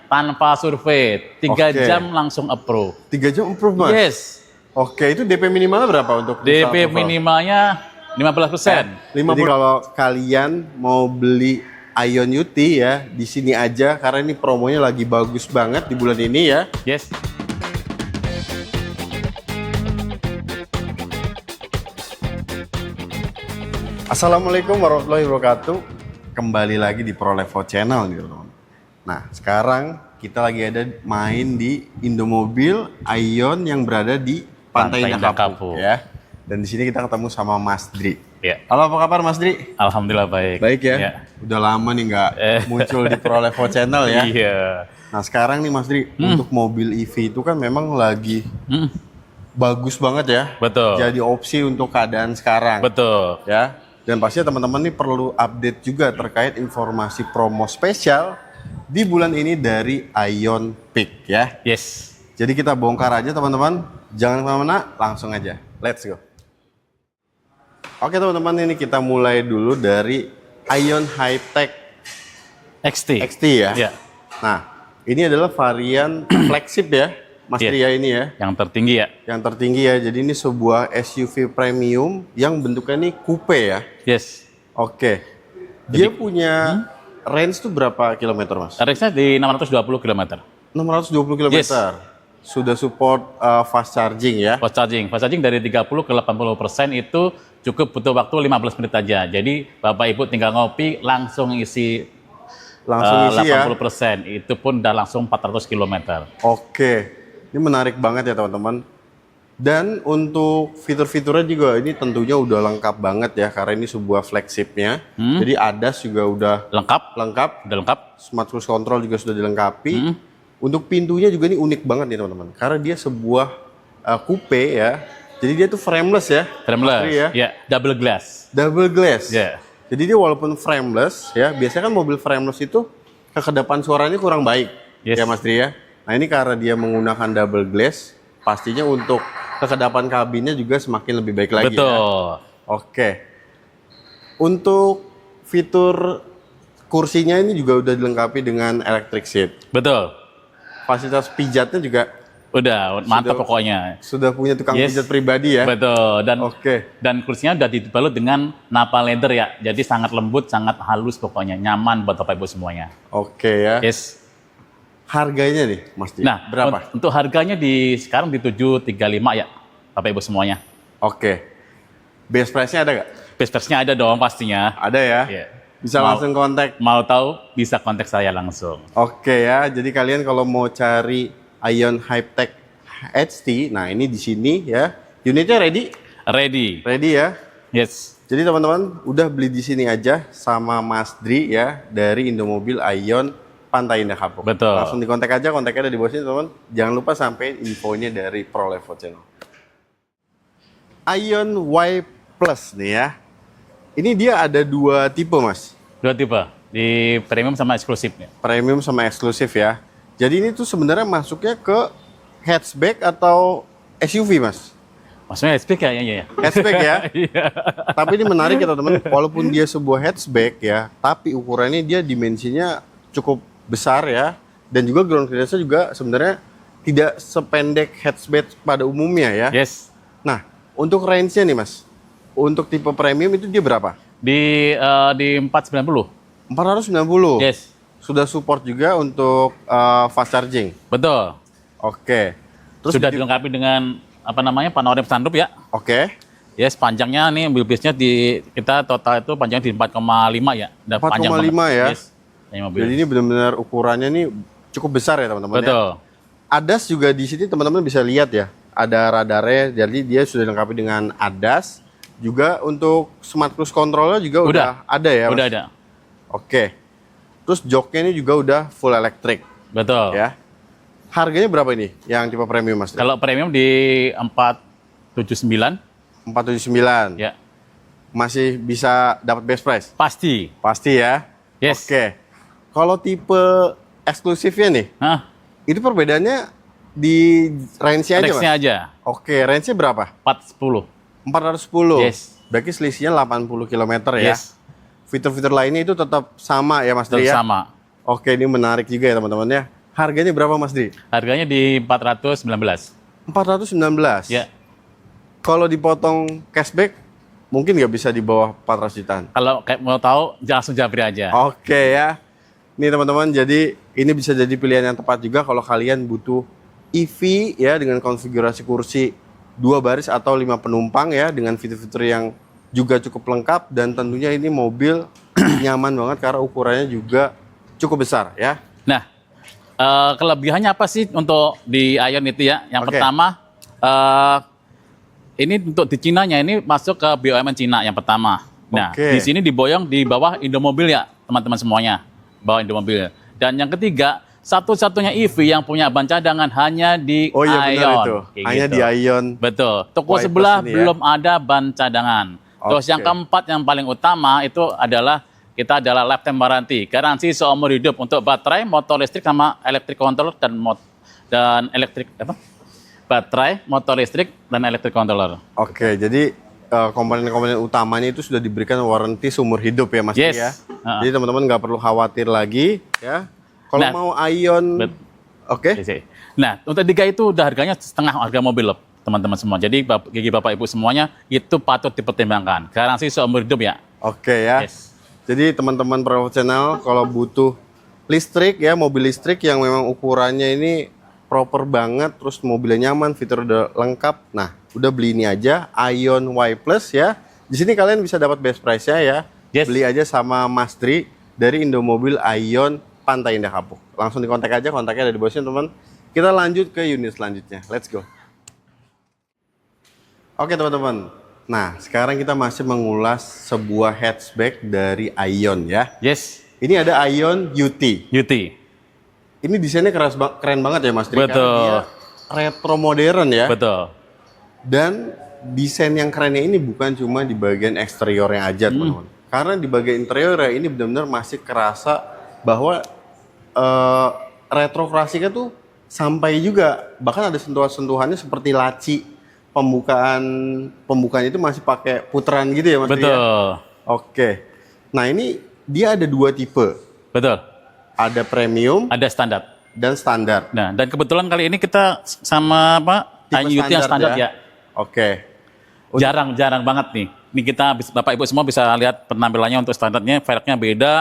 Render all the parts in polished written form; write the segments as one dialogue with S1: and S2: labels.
S1: tanpa survei. 3
S2: Oke.
S1: jam langsung approve.
S2: 3 jam approve, Mas?
S1: Yes.
S2: Oke, itu DP minimalnya berapa untuk
S1: DP minimalnya 15%.
S2: 50. Jadi kalau kalian mau beli Ion UT ya, di sini aja karena ini promonya lagi bagus banget di bulan ini ya.
S1: Yes.
S2: Assalamualaikum warahmatullahi wabarakatuh. Kembali lagi di ProLevo Channel nih teman-teman. Nah, sekarang kita lagi ada main di Indomobil Ion yang berada di Pantai Indah Kapuk ya. Dan di sini kita ketemu sama Mas Dri.
S1: Ya.
S2: Halo, apa kabar Mas Dri?
S1: Alhamdulillah baik.
S2: Baik ya.
S1: Ya.
S2: Udah lama nih nggak muncul di ProLevo Channel ya.
S1: Iya.
S2: Nah, sekarang nih Mas Dri, untuk mobil EV itu kan memang lagi bagus banget ya.
S1: Betul.
S2: Jadi opsi untuk keadaan sekarang.
S1: Betul.
S2: Ya. Dan pastinya teman-teman nih perlu update juga terkait informasi promo spesial di bulan ini dari Ion Peak ya.
S1: Yes.
S2: Jadi kita bongkar aja teman-teman, jangan kemana-mana, langsung aja. Let's go. Oke teman-teman, ini kita mulai dulu dari Ion Hi-Tech
S1: XT.
S2: XT ya.
S1: Ya.
S2: Nah, ini adalah varian flagship ya, Mas
S1: Iya.
S2: Tria ini ya.
S1: Yang tertinggi ya.
S2: Yang tertinggi ya, jadi ini sebuah SUV premium yang bentuknya ini coupe ya.
S1: Yes.
S2: Oke. Dia punya range tuh berapa kilometer, Mas?
S1: Range-nya di 620 km.
S2: 620 km.
S1: Yes.
S2: Sudah support fast charging ya.
S1: Fast charging dari 30 ke 80% itu cukup butuh waktu 15 menit aja. Jadi Bapak Ibu tinggal ngopi langsung isi
S2: Langsung isi ya.
S1: 80%. Itu pun udah langsung 400 km.
S2: Oke. Ini menarik banget ya teman-teman. Dan untuk fitur-fiturnya juga ini tentunya udah lengkap banget ya karena ini sebuah flagshipnya. Jadi ADAS juga udah
S1: Lengkap.
S2: lengkap.
S1: Udah lengkap.
S2: Smart Cruise Control juga sudah dilengkapi. Untuk pintunya juga ini unik banget nih teman-teman. Karena dia sebuah coupe ya. Jadi dia tuh frameless ya.
S1: Frameless.
S2: Mas Tri ya.
S1: Ya, double glass.
S2: Double glass.
S1: Ya.
S2: Jadi dia walaupun frameless ya, biasanya kan mobil frameless itu kekedapan suaranya kurang baik.
S1: Yes.
S2: Ya Mas Tri ya. Nah ini karena dia menggunakan double glass, pastinya untuk kekedapan kabinnya juga semakin lebih baik lagi.
S1: Betul.
S2: Ya. Oke. Untuk fitur kursinya ini juga udah dilengkapi dengan electric seat.
S1: Betul.
S2: Fasilitas pijatnya juga
S1: Udah mantap pokoknya.
S2: sudah punya tukang
S1: Yes.
S2: pijat pribadi ya.
S1: Betul.
S2: Oke.
S1: Dan kursinya udah dibalut dengan napa leather ya. Jadi sangat lembut, sangat halus pokoknya. Nyaman buat Bapak Ibu semuanya.
S2: Oke ya.
S1: Yes.
S2: Harganya nih Mas Tri,
S1: Nah,
S2: berapa?
S1: untuk harganya sekarang di 735 ya, Bapak Ibu semuanya.
S2: Oke. Base price-nya ada nggak?
S1: Base price-nya ada dong pastinya.
S2: Ada ya.
S1: Iya.
S2: Bisa langsung kontak.
S1: Mau tahu bisa kontak saya langsung.
S2: Oke ya. Jadi kalian kalau mau cari Ion Hi-Tech HT, nah ini di sini ya. Unitnya ready?
S1: Ready.
S2: Ready ya.
S1: Yes.
S2: Jadi teman-teman udah beli di sini aja sama Mas Dri ya dari Indomobil Ion Pantai Indah Kapuk.
S1: Betul.
S2: Langsung dikontak aja, kontaknya ada di bawah sini teman-teman. Jangan lupa sampai infonya dari ProLevo Channel. Ion Y Plus nih ya. Ini dia ada dua tipe Mas.
S1: Dua tipe, di premium sama eksklusifnya.
S2: Premium sama eksklusif ya. Jadi ini tuh sebenarnya masuknya ke hatchback atau SUV Mas?
S1: Maksudnya hatchback ya? Iya.
S2: Hatchback ya.
S1: Iya.
S2: Tapi ini menarik ya teman-teman. Walaupun dia sebuah hatchback ya, tapi ukurannya dia dimensinya cukup besar ya. Dan juga ground clearance-nya juga sebenarnya tidak sependek hatchback pada umumnya ya.
S1: Yes.
S2: Nah, untuk range-nya nih Mas. Untuk tipe premium itu dia berapa?
S1: Di 490.
S2: 490.
S1: Yes.
S2: Sudah support juga untuk fast charging.
S1: Betul.
S2: Oke. Terus
S1: Sudah dilengkapi dengan panoramik sunroof ya.
S2: Oke.
S1: Yes, panjangnya nih wheelbase-nya kita total itu panjangnya di 4,5 ya. Udah
S2: 4,5
S1: panjang banget.
S2: ya.
S1: Yes. Ini mobil.
S2: Jadi ini benar-benar ukurannya nih cukup besar ya teman-teman.
S1: Betul.
S2: Ya. ADAS juga di sini teman-teman bisa lihat ya. Ada radarnya, jadi dia sudah dilengkapi dengan ADAS. Juga untuk Smart Cruise Control-nya juga udah ada ya Mas?
S1: Udah ada.
S2: Oke. Terus joknya ini juga udah full electric
S1: Betul.
S2: ya. Harganya berapa ini yang tipe premium Mas?
S1: Kalau premium di 479
S2: 479.
S1: ya.
S2: Masih bisa dapat best price?
S1: Pasti.
S2: Pasti ya.
S1: Yes.
S2: Oke. Kalau tipe eksklusifnya nih,
S1: Hah?
S2: itu perbedaannya di range-nya aja Mas?
S1: Range-nya aja.
S2: Oke, range-nya berapa?
S1: 410.
S2: 410.
S1: Yes.
S2: Berarti selisihnya 80 km ya.
S1: Yes.
S2: Fitur-fitur lainnya itu tetap sama ya Mas Tri
S1: Tetap
S2: ya?
S1: sama.
S2: Oke, ini menarik juga ya teman-teman ya. Harganya berapa Mas Dri?
S1: Harganya di 419.
S2: 419.
S1: Ya.
S2: Kalau dipotong cashback, mungkin nggak bisa di bawah 400 jutaan.
S1: Kalau kayak mau tahu, langsung japri aja.
S2: Oke ya. Nih teman-teman, jadi ini bisa jadi pilihan yang tepat juga kalau kalian butuh EV ya dengan konfigurasi kursi 2 baris atau 5 penumpang ya dengan fitur-fitur yang juga cukup lengkap dan tentunya ini mobil nyaman banget karena ukurannya juga cukup besar ya.
S1: Nah, kelebihannya apa sih untuk di Aion itu ya? Yang
S2: Oke.
S1: pertama, ini untuk di Cinanya ini masuk ke BUMN Cina yang pertama. Nah,
S2: Oke.
S1: di sini diboyong di bawah Indomobil ya, teman-teman semuanya. Bawah Indomobil. Dan yang ketiga, satu-satunya EV yang punya ban cadangan hanya di
S2: Oh iya benar
S1: Aion.
S2: itu.
S1: Kayak
S2: Hanya
S1: gitu.
S2: di Aion.
S1: Betul. Toko
S2: Wipers
S1: sebelah
S2: ini ya.
S1: belum ada ban cadangan. Terus
S2: Oke.
S1: yang keempat yang paling utama itu adalah kita adalah lifetime warranty, garansi seumur hidup untuk baterai, motor listrik sama electric controller dan elektrik apa? Baterai, motor listrik dan electric controller.
S2: Oke, jadi komponen-komponen utamanya itu sudah diberikan warranty seumur hidup ya Mas Dri
S1: Yes.
S2: ya.
S1: Uh-uh.
S2: Jadi teman-teman nggak perlu khawatir lagi ya. Kalau
S1: Nah,
S2: mau Aion, oke.
S1: Nah, untuk tiga itu udah harganya setengah harga mobil loh, teman-teman semua. Jadi bagi Bapak Ibu semuanya itu patut dipertimbangkan. Garansi seumur hidup ya.
S2: Oke ya.
S1: Yes.
S2: Jadi teman-teman Pro Channel kalau butuh listrik ya, mobil listrik yang memang ukurannya ini proper banget, terus mobilnya nyaman, fitur udah lengkap. Nah, udah beli ini aja, Aion Y Plus ya. Di sini kalian bisa dapat best price-nya ya.
S1: Yes.
S2: Beli aja sama Mas Dri dari Indomobil Aion Pantai Indah Kapuk. Langsung dikontak aja, kontaknya ada di bawah sini teman. Kita lanjut ke unit selanjutnya. Let's go. Oke teman-teman. Nah, sekarang kita masih mengulas sebuah hatchback dari Aion ya.
S1: Yes.
S2: Ini ada Aion UT.
S1: UT.
S2: Ini desainnya keren banget ya Mas Dri.
S1: Betul.
S2: Karena dia retro modern ya.
S1: Betul.
S2: Dan desain yang kerennya ini bukan cuma di bagian eksteriornya aja teman-teman. Karena di bagian interiornya ini benar-benar masih kerasa bahwa retro klasiknya tuh sampai juga. Bahkan ada sentuhan-sentuhannya seperti laci. Pembukaan itu masih pakai putaran gitu ya Mas Dri, ya?
S1: Betul.
S2: Oke. Nah ini dia ada 2 tipe.
S1: Betul.
S2: Ada premium
S1: Ada standar.
S2: dan standar.
S1: Nah, dan kebetulan kali ini kita sama
S2: Tipe
S1: Aion UT yang standar ya.
S2: Oke.
S1: Jarang banget nih. Ini kita Bapak Ibu semua bisa lihat penampilannya untuk standarnya, velgnya beda.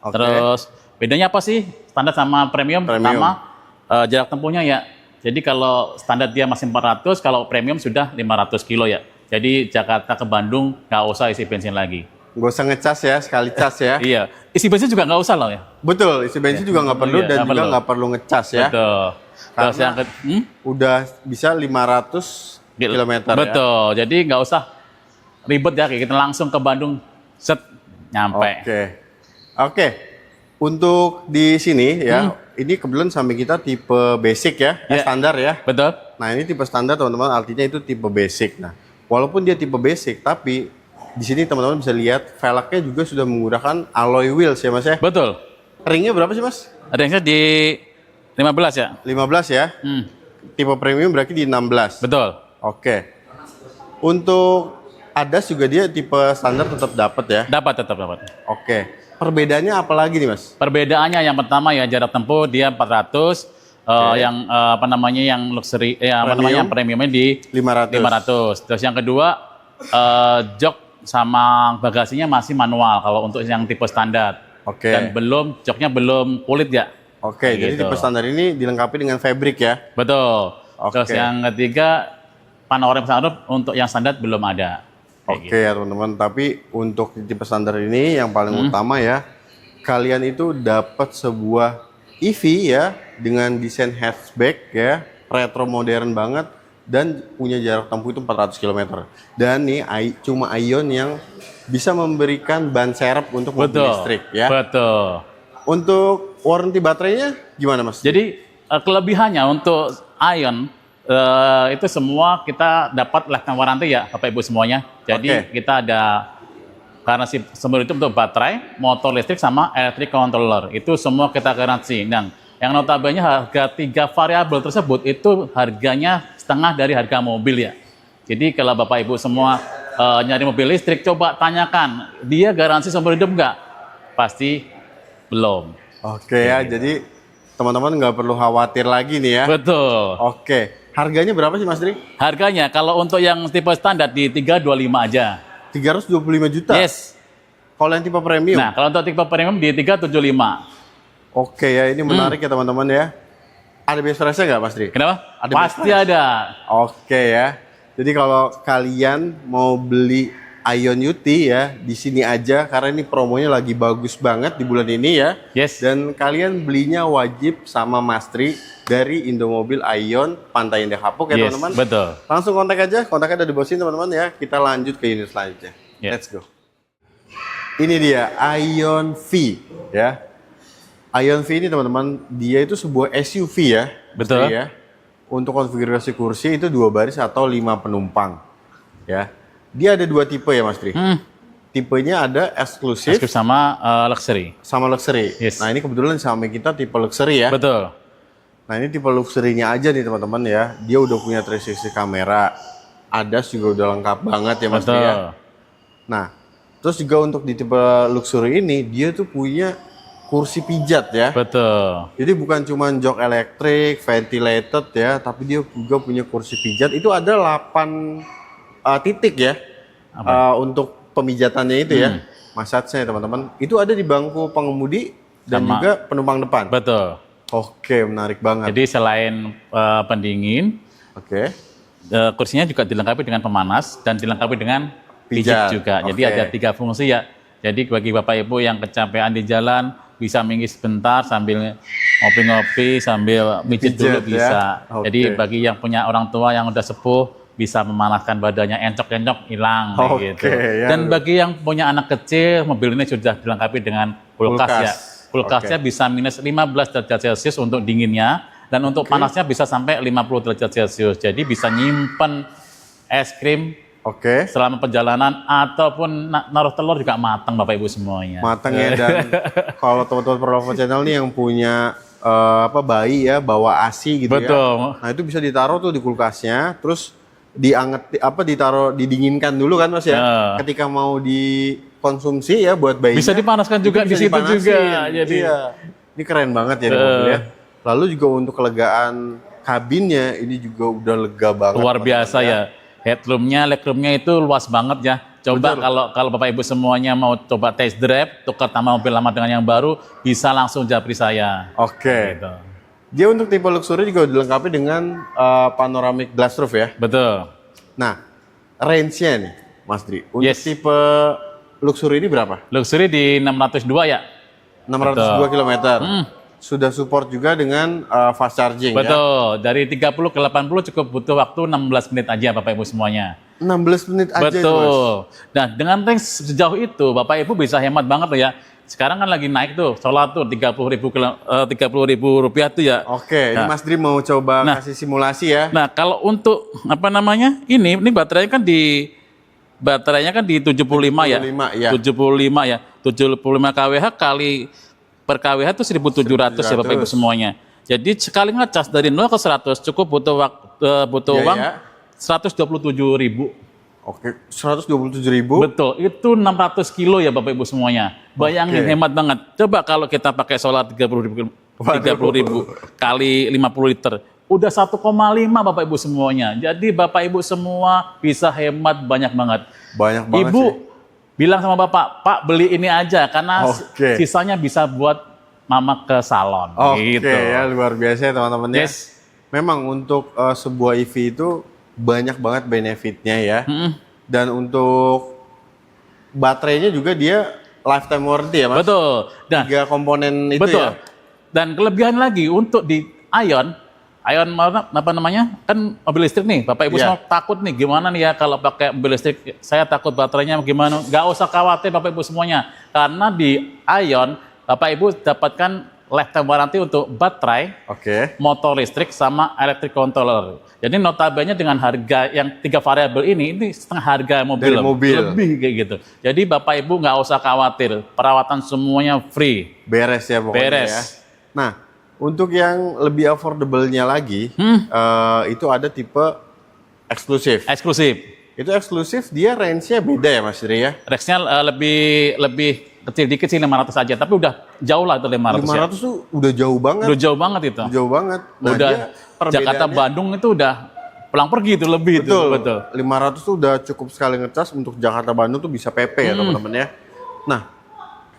S2: Oke.
S1: Terus bedanya apa sih standar sama premium?
S2: Premium.
S1: Pertama jarak tempuhnya ya. Jadi kalau standar dia masih 400, kalau premium sudah 500 kilo ya. Jadi Jakarta ke Bandung nggak usah isi bensin lagi.
S2: Nggak usah ngecas ya, sekali cas ya.
S1: Iya, isi bensin juga nggak usah loh ya.
S2: Betul, isi bensin juga nggak perlu
S1: Iya,
S2: dan
S1: nggak
S2: juga
S1: perlu.
S2: nggak perlu ngecas ya.
S1: Betul. Terus
S2: Karena
S1: yang
S2: udah bisa 500 km ya.
S1: Betul. Jadi nggak usah ribet ya, kayak kita langsung ke Bandung, set nyampe.
S2: Oke. Oke. Untuk di sini ya, ini kebetulan samping kita tipe basic ya,
S1: Ya.
S2: standar ya.
S1: Betul.
S2: Nah ini tipe standar teman-teman, artinya itu tipe basic. Nah walaupun dia tipe basic, tapi di sini teman-teman bisa lihat velgnya juga sudah menggunakan alloy wheels ya Mas ya.
S1: Betul.
S2: Ringnya berapa sih Mas?
S1: Range-nya di 15 ya.
S2: 15 ya. Tipe premium berarti di 16.
S1: Betul.
S2: Oke. Untuk ADAS juga dia tipe standar tetap dapat ya.
S1: Tetap dapat.
S2: Oke. Perbedaannya apa lagi nih Mas?
S1: Perbedaannya yang pertama ya jarak tempuh dia 400, yang yang luxury, yang premiumnya di
S2: 500.
S1: 500. Terus yang kedua jok sama bagasinya masih manual kalau untuk yang tipe standar.
S2: Oke.
S1: Dan joknya belum kulit ya.
S2: Oke, jadi
S1: Gitu.
S2: tipe standar ini dilengkapi dengan fabric ya.
S1: Betul.
S2: Oke.
S1: Terus yang ketiga panorama sunroof untuk yang standar belum ada. Kayak
S2: Oke ya teman-teman, tapi untuk di tipe standar ini yang paling utama ya, kalian itu dapat sebuah EV ya dengan desain hatchback ya, retro modern banget dan punya jarak tempuh itu 400 km. Dan nih cuma Aion yang bisa memberikan ban serep untuk mobil listrik ya.
S1: Betul.
S2: Untuk warranty baterainya gimana Mas?
S1: Jadi kelebihannya untuk Aion itu semua kita dapat lifetime warranty ya Bapak Ibu semuanya. Jadi
S2: Oke.
S1: kita ada karena seumur itu untuk baterai, motor listrik sama electric controller. Itu semua kita garansi. Nah, yang notabene harga 3 variabel tersebut itu harganya setengah dari harga mobil ya. Jadi kalau Bapak Ibu semua nyari mobil listrik, coba tanyakan, dia garansi seumur hidup nggak? Pasti belum.
S2: Oke ya, jadi teman-teman nggak perlu khawatir lagi nih ya.
S1: Betul.
S2: Oke, harganya berapa sih Mas Dri?
S1: Harganya kalau untuk yang tipe standar di 325 aja.
S2: 325 juta?
S1: Yes.
S2: Kalau yang tipe premium?
S1: Nah, kalau untuk tipe premium di 375.
S2: Oke ya, ini menarik ya teman-teman ya. Ada best price-nya nggak Mas Dri?
S1: Kenapa?
S2: Ada
S1: Pasti
S2: best
S1: ada.
S2: Oke ya. Jadi kalau kalian mau beli Ion UT ya, di sini aja karena ini promonya lagi bagus banget di bulan ini ya.
S1: Yes.
S2: Dan kalian belinya wajib sama Mas Tri dari Indomobil Ion Pantai Indah Kapuk ya
S1: Yes,
S2: teman-teman.
S1: betul.
S2: Langsung kontak aja, kontaknya ada di bawah sini teman-teman ya. Kita lanjut ke unit selanjutnya.
S1: Yeah.
S2: Let's go. Ini dia Ion V ya. Ion V ini teman-teman, dia itu sebuah SUV ya.
S1: Betul.
S2: Ya. Untuk konfigurasi kursi itu 2 baris atau 5 penumpang. Ya. Dia ada 2 tipe ya Mas Tri. Tipenya ada eksklusif
S1: Eksklusif sama luxury.
S2: sama luxury.
S1: Yes.
S2: Nah, ini kebetulan sama kita tipe luxury ya.
S1: Betul.
S2: Nah, ini tipe luxury-nya aja nih teman-teman ya. Dia udah punya 360 kamera. ADAS juga udah lengkap banget ya Mas Tri
S1: Betul.
S2: ya. Nah, terus juga untuk di tipe luxury ini dia tuh punya kursi pijat ya.
S1: Betul.
S2: Jadi bukan cuma jok elektrik, ventilated ya, tapi dia juga punya kursi pijat. Itu ada 8 titik ya. Untuk pemijatannya itu ya. Massage-nya teman-teman. Itu ada di bangku pengemudi dan
S1: Sama.
S2: juga penumpang depan.
S1: Betul.
S2: Oke, menarik banget.
S1: Jadi selain pendingin,
S2: Oke.
S1: kursinya juga dilengkapi dengan pemanas dan dilengkapi dengan
S2: Pijat.
S1: pijat juga. Jadi
S2: Oke.
S1: ada 3 fungsi ya. Jadi bagi Bapak Ibu yang kecapean di jalan, bisa minggir sebentar sambil ngopi-ngopi, sambil mijit dulu
S2: Pijat ya.
S1: bisa.
S2: Oke.
S1: Jadi bagi yang punya orang tua yang udah sepuh, bisa memanaskan badannya, encok-encok hilang
S2: Oke,
S1: gitu.
S2: ya.
S1: Dan bagi yang punya anak kecil, mobil ini sudah dilengkapi dengan kulkas
S2: Kulkas.
S1: ya. Kulkasnya bisa minus 15 derajat Celcius untuk dinginnya, dan untuk panasnya bisa sampai 50 derajat Celcius. Jadi bisa nyimpen es krim
S2: Oke.
S1: selama perjalanan ataupun naruh telur juga matang Bapak Ibu semuanya.
S2: Matang ya. Dan kalau teman-teman Prolovo Channel nih yang punya bayi ya, bawa ASI gitu
S1: Betul.
S2: ya. Nah, itu bisa ditaruh tuh di kulkasnya, terus ditaruh didinginkan dulu kan Mas ya.
S1: Ya.
S2: Ketika mau dikonsumsi ya buat bayinya.
S1: Bisa dipanaskan
S2: itu
S1: juga
S2: bisa
S1: di situ
S2: dipanasin.
S1: juga. Jadi
S2: Iya. Ini keren banget ya di mobil ya. Lalu juga untuk kelegaan kabinnya ini juga udah lega banget.
S1: luar
S2: teman-teman
S1: biasa ya. Headroomnya, legroomnya itu luas banget ya. Coba kalau Bapak Ibu semuanya mau coba test drive, tukar nama mobil lama dengan yang baru, bisa langsung japri saya.
S2: Oke.
S1: Gitu.
S2: Dia untuk tipe luxury juga dilengkapi dengan panoramic glass roof ya.
S1: Betul.
S2: Nah, range-nya nih, Mas Dri. Untuk
S1: Yes.
S2: tipe luxury ini berapa?
S1: Luxury di 602 ya.
S2: 602 km. Sudah support juga dengan fast charging ya.
S1: Betul. Dari 30 ke 80 cukup butuh waktu 16 menit aja Bapak Ibu semuanya.
S2: 16 menit aja itu, Mas.
S1: Betul. Nah, dengan range sejauh itu Bapak Ibu bisa hemat banget loh ya. Sekarang kan lagi naik tuh solar tuh 30.000 rupiah tuh ya.
S2: Oke, ini
S1: Nah.
S2: Mas Dri mau coba
S1: Nah.
S2: kasih simulasi ya.
S1: Nah, kalau untuk apa namanya? Ini baterainya kan di 75 ya.
S2: 75, ya.
S1: 75 ya. 75 kWh kali per kWh itu 1.700 ya Bapak Ibu semuanya. Jadi sekali ngecas dari 0 ke 100 cukup butuh
S2: Iya,
S1: uang
S2: ya.
S1: 127.000.
S2: Oke, 127.000.
S1: Betul, itu 600 kilo ya Bapak Ibu semuanya. Bayangin
S2: Oke.
S1: hemat banget. Coba kalau kita pakai solar 30.000 kali 50 liter. Udah 1,5 Bapak Ibu semuanya. Jadi Bapak Ibu semua bisa hemat banyak banget.
S2: Banyak banget
S1: Ibu
S2: sih.
S1: bilang sama Bapak, Pak beli ini aja karena
S2: Oke.
S1: sisanya bisa buat Mama ke salon.
S2: Oke
S1: Gitu.
S2: ya, luar biasa ya teman-teman ya.
S1: Yes.
S2: Memang untuk sebuah EV itu banyak banget benefitnya ya. Dan untuk baterainya juga dia lifetime warranty ya Mas?
S1: Betul. Dan
S2: 3 komponen itu
S1: betul.
S2: ya?
S1: Dan kelebihan lagi untuk di Ion apa namanya? Kan mobil listrik nih. Bapak Ibu
S2: Iya.
S1: semua takut nih gimana nih ya kalau pakai mobil listrik, saya takut baterainya gimana. Gak usah khawatir Bapak Ibu semuanya. Karena di Ion Bapak Ibu dapatkan lifetime warranty untuk baterai,
S2: Oke.
S1: motor listrik sama electric controller. Jadi notabene dengan harga yang 3 variabel ini setengah harga mobil.
S2: Dari mobil.
S1: Lebih kayak gitu. Jadi Bapak Ibu nggak usah khawatir, perawatan semuanya free.
S2: Beres ya pokoknya
S1: Beres.
S2: ya. Nah, untuk yang lebih affordable-nya lagi, itu ada tipe eksklusif.
S1: Eksklusif.
S2: Itu eksklusif dia range-nya beda ya Mas Dri ya?
S1: Rexnya lebih kecil dikit sih 500 aja, tapi udah jauh lah itu 500 ya.
S2: 500 tuh udah jauh banget.
S1: Udah jauh banget itu.
S2: Jauh banget. Nah,
S1: Udah
S2: dia perbedaannya-
S1: Jakarta Bandung itu udah pulang pergi itu lebih itu.
S2: Betul.
S1: Betul.
S2: 500 tuh udah cukup sekali ngecas untuk Jakarta Bandung tuh bisa PP ya teman-teman ya. Nah,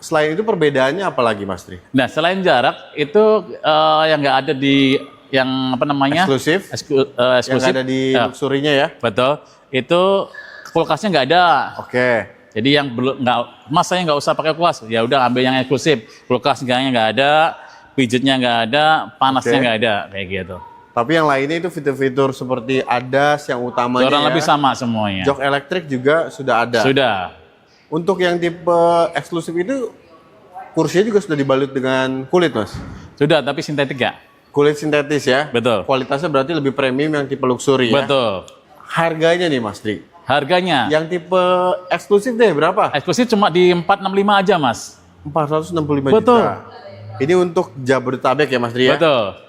S2: selain itu perbedaannya apa lagi Mas Tri?
S1: Nah, selain jarak itu yang nggak ada di yang apa namanya?
S2: Eksklusif?
S1: Eksklusif.
S2: Yang ada di
S1: Ya,
S2: luxury-nya ya?
S1: betul. Itu kulkasnya nggak ada.
S2: Oke.
S1: Jadi yang belum nggak, mas saya nggak usah pakai kulkas, ya udah ambil yang eksklusif. Kulkasnya nggak ada, pijitnya nggak ada, panasnya
S2: Oke.
S1: nggak ada, kayak gitu.
S2: Tapi yang lainnya itu fitur-fitur seperti ADAS yang utamanya
S1: Kurang
S2: ya.
S1: lebih sama semuanya.
S2: Jok elektrik juga sudah ada.
S1: Sudah.
S2: Untuk yang tipe eksklusif itu kursinya juga sudah dibalut dengan kulit Mas.
S1: Sudah, tapi sintetik ya?
S2: Kulit sintetis ya.
S1: Betul.
S2: Kualitasnya berarti lebih premium yang tipe luxury ya.
S1: Betul.
S2: Harganya nih Mas Tri.
S1: Harganya
S2: Yang tipe eksklusif deh berapa?
S1: eksklusif cuma di 465 aja, Mas.
S2: 465
S1: Betul.
S2: juta. Ini untuk Jabodetabek ya Mas Tri ya.
S1: Betul.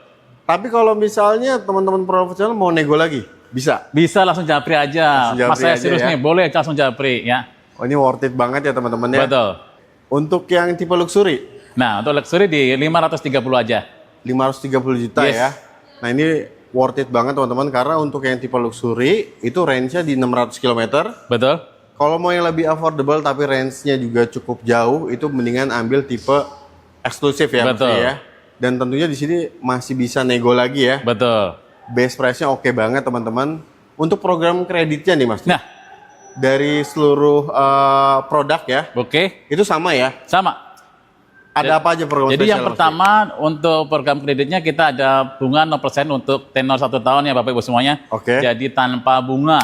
S2: Tapi kalau misalnya teman-teman profesional mau nego lagi, bisa.
S1: Bisa langsung japri aja.
S2: Langsung japri
S1: Mas saya
S2: aja
S1: serius
S2: ya.
S1: nih, boleh langsung japri ya.
S2: Oh ini worth it banget ya teman-teman ya.
S1: Betul.
S2: Untuk yang tipe luxury,
S1: Nah, untuk luxury di 530 aja.
S2: 530 juta
S1: Yes.
S2: ya. Nah ini worth it banget teman-teman karena untuk yang tipe luxury itu range-nya di 600 km.
S1: Betul.
S2: Kalau mau yang lebih affordable tapi range-nya juga cukup jauh, itu mendingan ambil tipe eksklusif ya, Mas
S1: Betul.
S2: Tri ya. Dan tentunya di sini masih bisa nego lagi ya.
S1: Betul.
S2: Base price-nya oke banget teman-teman. Untuk program kreditnya nih Mas,
S1: Nah,
S2: dari seluruh produk ya,
S1: oke.
S2: itu sama ya.
S1: Sama.
S2: Ada apa aja program
S1: Jadi
S2: spesial,
S1: yang
S2: Mas Tri?
S1: pertama untuk program kreditnya kita ada bunga 0% untuk tenor 1 tahun ya Bapak Ibu semuanya.
S2: Oke.
S1: Jadi tanpa bunga.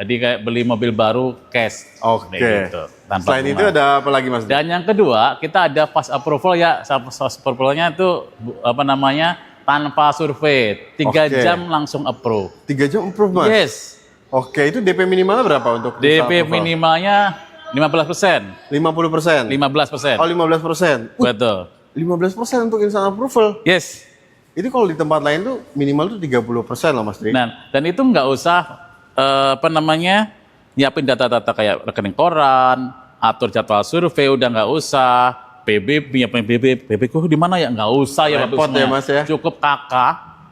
S1: Jadi kayak beli mobil baru cash.
S2: Oke.
S1: Kayak gitu, tanpa
S2: Selain
S1: bunga.
S2: itu ada apa lagi Mas?
S1: Dan yang kedua, kita ada fast approval ya. Fast approval-nya itu apa namanya? Tanpa survei. 3
S2: Oke.
S1: jam langsung approve.
S2: 3 jam approve Mas?
S1: Yes.
S2: Oke, itu DP minimalnya berapa untuk
S1: DP
S2: approval?
S1: minimalnya 15%.
S2: 50%?
S1: 15%.
S2: Oh 15%?
S1: Betul.
S2: 15% untuk instant approval?
S1: Yes.
S2: Itu kalau di tempat lain tuh minimal tuh 30% loh Mas Tri.
S1: Nah, dan itu nggak usah apa namanya? Nyiapin data-data kayak rekening koran, atur jadwal survei udah nggak usah. PBB, nyiapin PBB ku di mana ya? Nggak usah ya Bapak
S2: Repot ya,
S1: semuanya.
S2: Mas, ya?
S1: Cukup KK,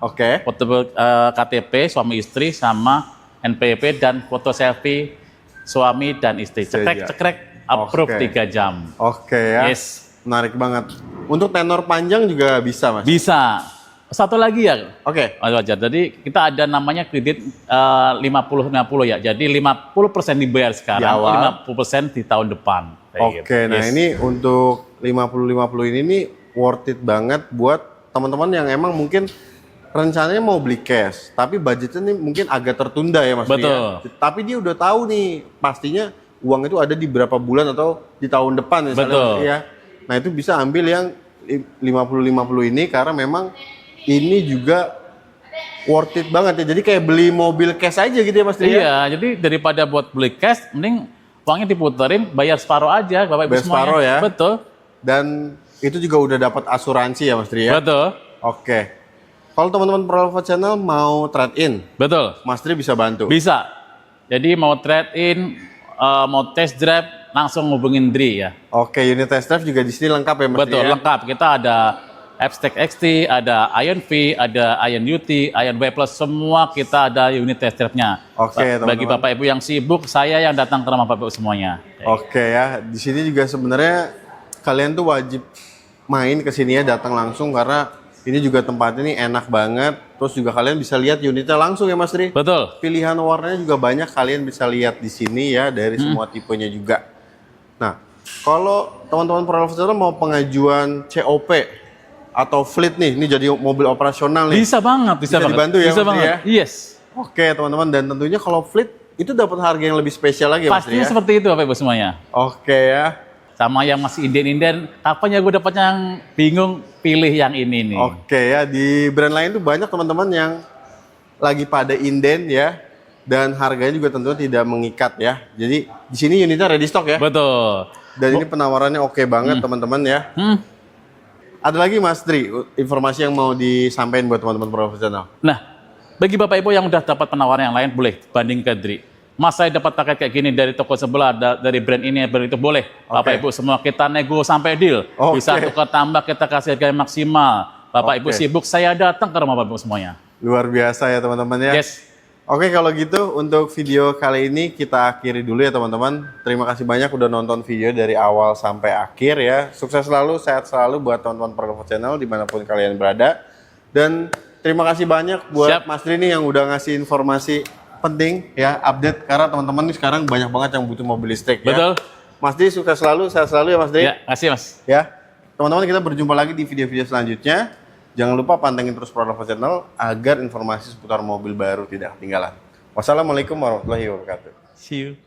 S2: Oke.
S1: foto KTP suami istri sama NPWP dan foto selfie suami dan istri.
S2: Saja.
S1: Cekrek approve
S2: Oke.
S1: 3 jam.
S2: Oke ya.
S1: Yes.
S2: Menarik banget. Untuk tenor panjang juga bisa Mas?
S1: Bisa. Satu lagi ya.
S2: Oke.
S1: Wajar. Jadi kita ada namanya kredit 50-50 ya. Jadi 50% dibayar
S2: Di
S1: sekarang,
S2: awal.
S1: 50% di tahun depan. Kayak
S2: Oke,
S1: gitu.
S2: nah
S1: Yes.
S2: ini untuk 50-50 ini nih worth it banget buat teman-teman yang emang mungkin rencananya mau beli cash, tapi budgetnya nih mungkin agak tertunda ya Mas Tri,
S1: Betul.
S2: ya. Tapi dia udah tahu nih pastinya uang itu ada di berapa bulan atau di tahun depan misalnya
S1: Betul.
S2: Mas Tri, ya. Nah itu bisa ambil yang 50-50 ini karena memang ini juga worth it banget ya. Jadi kayak beli mobil cash aja gitu ya Mas Tri, ya.
S1: Iya, jadi daripada buat beli cash, mending uangnya diputerin, bayar separuh aja, Bapak Ibu
S2: Bayar
S1: semuanya.
S2: separuh ya.
S1: Betul.
S2: Dan itu juga udah dapat asuransi ya Mas Tri ya.
S1: Betul.
S2: Oke. Kalau teman-teman Prolova Channel mau trade in,
S1: Betul.
S2: Mas Tri bisa bantu.
S1: Bisa. Jadi mau trade in, mau test drive, langsung hubungin Dri ya.
S2: Oke, unit test drive juga di sini lengkap ya Mas Tri
S1: Betul,
S2: ya?
S1: lengkap. Kita ada F-Stack XT, ada Ion V, ada Ion UT, Ion Y Plus, semua kita ada unit test drive-nya.
S2: Oke,
S1: Bagi
S2: teman-teman.
S1: Bapak Ibu yang sibuk, saya yang datang ke rumah Bapak Ibu semuanya.
S2: Oke ya, di sini juga sebenarnya kalian tuh wajib main ke sini ya, datang langsung karena ini juga tempatnya ini enak banget. Terus juga kalian bisa lihat unitnya langsung ya Mas Tri.
S1: Betul.
S2: Pilihan warnanya juga banyak, kalian bisa lihat di sini ya dari semua tipenya juga. Nah, kalau teman-teman Prolova Channel mau pengajuan COP atau fleet nih, ini jadi mobil operasional nih.
S1: Bisa banget, bisa,
S2: Bisa
S1: banget.
S2: dibantu ya,
S1: Bisa
S2: Mas,
S1: banget.
S2: ya?
S1: Yes.
S2: Oke teman-teman, dan tentunya kalau fleet itu dapat harga yang lebih spesial lagi ya Mas Tri
S1: Pastinya
S2: ya?
S1: seperti itu Bapak Ibu semuanya.
S2: Oke ya.
S1: Sama yang masih inden-inden, kapan ya gue dapat yang bingung, pilih yang ini nih.
S2: Oke ya, di brand lain tuh banyak teman-teman yang lagi pada inden ya, dan harganya juga tentunya tidak mengikat ya. Jadi di sini unitnya ready stock ya,
S1: Betul.
S2: dan ini penawarannya oke banget teman-teman ya. Ada lagi Mas Tri, informasi yang mau disampaikan buat teman-teman profesional?
S1: Nah, bagi Bapak Ibu yang udah dapat penawaran yang lain, boleh banding ke Dri. Mas saya dapat paket kayak gini dari toko sebelah, dari brand ini, brand itu boleh. Bapak Ibu semua kita nego sampai deal. Bisa tukar tambah, kita kasih harga yang maksimal. Bapak Ibu sibuk, saya datang ke rumah Bapak Ibu semuanya.
S2: Luar biasa ya teman-teman ya.
S1: Yes.
S2: Oke, kalau gitu untuk video kali ini kita akhiri dulu ya teman-teman. Terima kasih banyak udah nonton video dari awal sampai akhir ya. Sukses selalu, sehat selalu buat teman-teman Prolefo Channel dimanapun kalian berada. Dan terima kasih banyak buat Mas Dri nih yang udah ngasih informasi penting ya, update, karena teman-teman nih sekarang banyak banget yang butuh mobil listrik ya.
S1: Betul.
S2: Mas Dri sukses selalu, sehat selalu ya Mas Dri.
S1: Ya, kasih Mas.
S2: Ya, teman-teman kita berjumpa lagi di video-video selanjutnya. Jangan lupa pantengin terus Prolefo Channel agar informasi seputar mobil baru tidak ketinggalan. Wassalamualaikum warahmatullahi wabarakatuh.
S1: See you.